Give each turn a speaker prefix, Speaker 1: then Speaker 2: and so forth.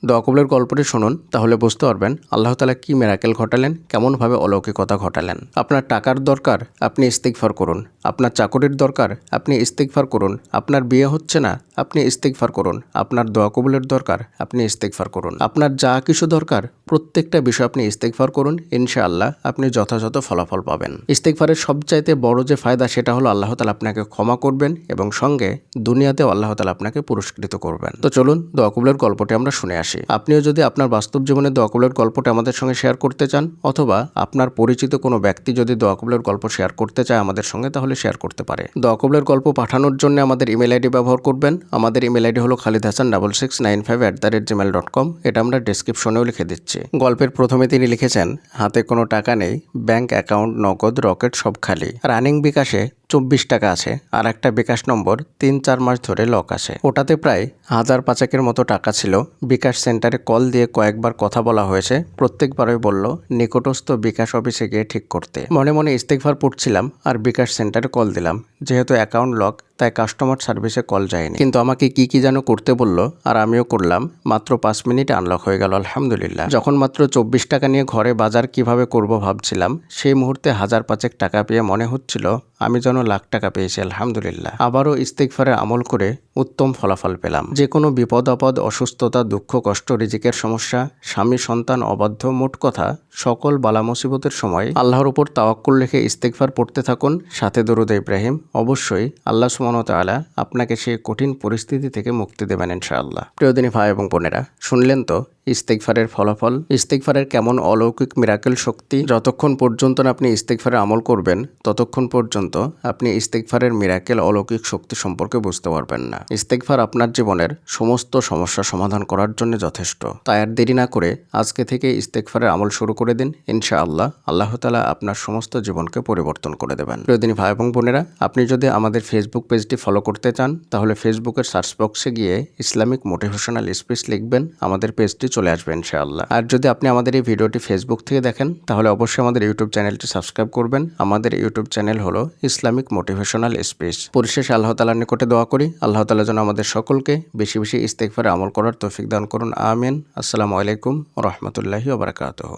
Speaker 1: দোয়া কবুলের গল্পটি শুনুন, তাহলে বুঝতে পারবেন আল্লাহ তাআলা কি মিরাকেল ঘটালেন, কেমনভাবে অলৌকিকতা ঘটালেন। আপনার টাকার দরকার, আপনি ইস্তিগফার করুন। আপনার চাকরির দরকার, আপনি ইস্তিগফার করুন। আপনার বিয়ে হচ্ছে না, আপনি ইস্তিগফার করুন। আপনার দোয়া কবুলের দরকার, আপনি ইস্তিগফার করুন। আপনার যা কিছু দরকার প্রত্যেকটা বিষয় আপনি ইস্তিগফার করুন, ইনশাআল্লাহ আপনি যথাযথ ফলাফল পাবেন। ইস্তিগফারের সবচাইতে বড় যে ফায়দা সেটা হলো আল্লাহ তাআলা আপনাকে ক্ষমা করবেন এবং সঙ্গে দুনিয়াতেও আল্লাহ তাআলা আপনাকে পুরস্কৃত করবেন। তো চলুন দোয়া কবুলের গল্পটি আমরা শুনে আসি। আপনিও যদি আপনার বাস্তব জীবনে দোয়া কবুলের গল্পটি আমাদের সঙ্গে শেয়ার করতে চান, অথবা আপনার পরিচিত কোনো ব্যক্তি যদি দোয়া কবুলের গল্প শেয়ার করতে চায় আমাদের সঙ্গে, তাহলে শেয়ার করতে পারে। দোয়া কবুলের গল্প পাঠানোর জন্য আমাদের ইমেল আইডি ব্যবহার করবেন। আমাদের ইমেল আইডি হলো khalidhasan6695@gmail.com। এটা আমরা ডেসক্রিপশনেও লিখে দিচ্ছি। গল্পের প্রথমে তিনি লিখেছেন, হাতে কোনো টাকা নেই, ব্যাংক অ্যাকাউন্ট, নগদ, রকেট সব খালি। রানিং বিকাশে 24 টাকা আছে, আর একটা বিকাশ নম্বর 3-4 মাস ধরে লক আছে। ওটাতে প্রায় 1000-5 মতো টাকা ছিল। বিকাশ সেন্টারে কল দিয়ে কয়েকবার কথা বলা হয়েছে, প্রত্যেকবারই বলল নিকটস্থ বিকাশ অফিসে গিয়ে ঠিক করতে। মনে মনে ইস্তেগফার পড়ছিলাম আর বিকাশ সেন্টারে কল দিলাম। যেহেতু অ্যাকাউন্ট লক, তাই কাস্টমার সার্ভিসে কল যায়নি, কিন্তু আমাকে কি যেন করতে বলল, আর আমিও করলাম। মাত্র 5 মিনিটে আনলক হয়ে গেল, আলহামদুলিল্লাহ। যখন মাত্র 24 টাকা নিয়ে ঘরে বাজার কিভাবে করব ভাবছিলাম, সেই মুহূর্তে 1000-5 টাকা পেয়ে মনে হচ্ছিল আমি যেন লাখ টাকা পেয়েছি, আলহামদুলিল্লাহ। আবারও ইস্তিগফারে আমল করে উত্তম ফলাফল পেলাম। যে কোনো বিপদ আপদ, অসুস্থতা, দুঃখ কষ্ট, রিজিকের সমস্যা, স্বামী সন্তান অবাধ্য, মোট কথা সকল বালা মুসিবতের সময় আল্লাহর উপর তাওয়াক্কুল রেখে ইস্তিগফার পড়তে থাকুন, সাথে দরুদ ইব্রাহিম। অবশ্যই আল্লাহ সুবহানাহু ওয়া তাআলা আপনাকে সেই কঠিন পরিস্থিতি থেকে মুক্তি দেবেন ইনশাআল্লাহ। প্রিয় দিনী ভাই এবং বোনেরা, শুনলেন তো ইস্তিগফারের ফলাফল, ইস্তিগফারের কেমন অলৌকিক মিরাকেল শক্তি। যতক্ষণ পর্যন্ত না আপনি ইস্তিগফারে আমল করবেন, ততক্ষণ পর্যন্ত আপনি ইস্তিগফারের মিরাকেল অলৌকিক শক্তি সম্পর্কে বুঝতে পারবেন না। ইস্তিগফার আপনার জীবনের সমস্ত সমস্যা সমাধান করার জন্য যথেষ্ট। তাই আর দেরি না করে আজকে থেকে ইস্তিগফারের আমল শুরু করে দিন, ইনশাআল্লাহ আল্লাহ তাআলা আপনার সমস্ত জীবনকে পরিবর্তন করে দেবেন। প্রিয় দিনী ভাই এবং বোনেরা, আপনি যদি আমাদের ফেসবুক পেজটি ফলো করতে চান, তাহলে ফেসবুকের সার্চ বক্সে গিয়ে ইসলামিক মোটিভেশনাল স্পিচ লিখবেন, আমাদের পেজটি চলে আসবে ইনশাআল্লাহ। আর যদি আপনি আমাদের এই ভিডিওটি ফেসবুক থেকে দেখেন, তাহলে অবশ্যই আমাদের ইউটিউব চ্যানেলটি সাবস্ক্রাইব করবেন। আমাদের ইউটিউব চ্যানেল হলো ইসলামিক মোটিভেশনাল স্পিচ। পরিশেষে আল্লাহ তাআলার নিকটে দোয়া করি, আল্লাহ তাআলা যেন আমাদের সকলকে বেশি বেশি ইস্তিগফারে আমল করার তৌফিক দান করুন, আমিন। আসসালামু আলাইকুম ওয়া রাহমাতুল্লাহি ওয়া বারাকাতুহু।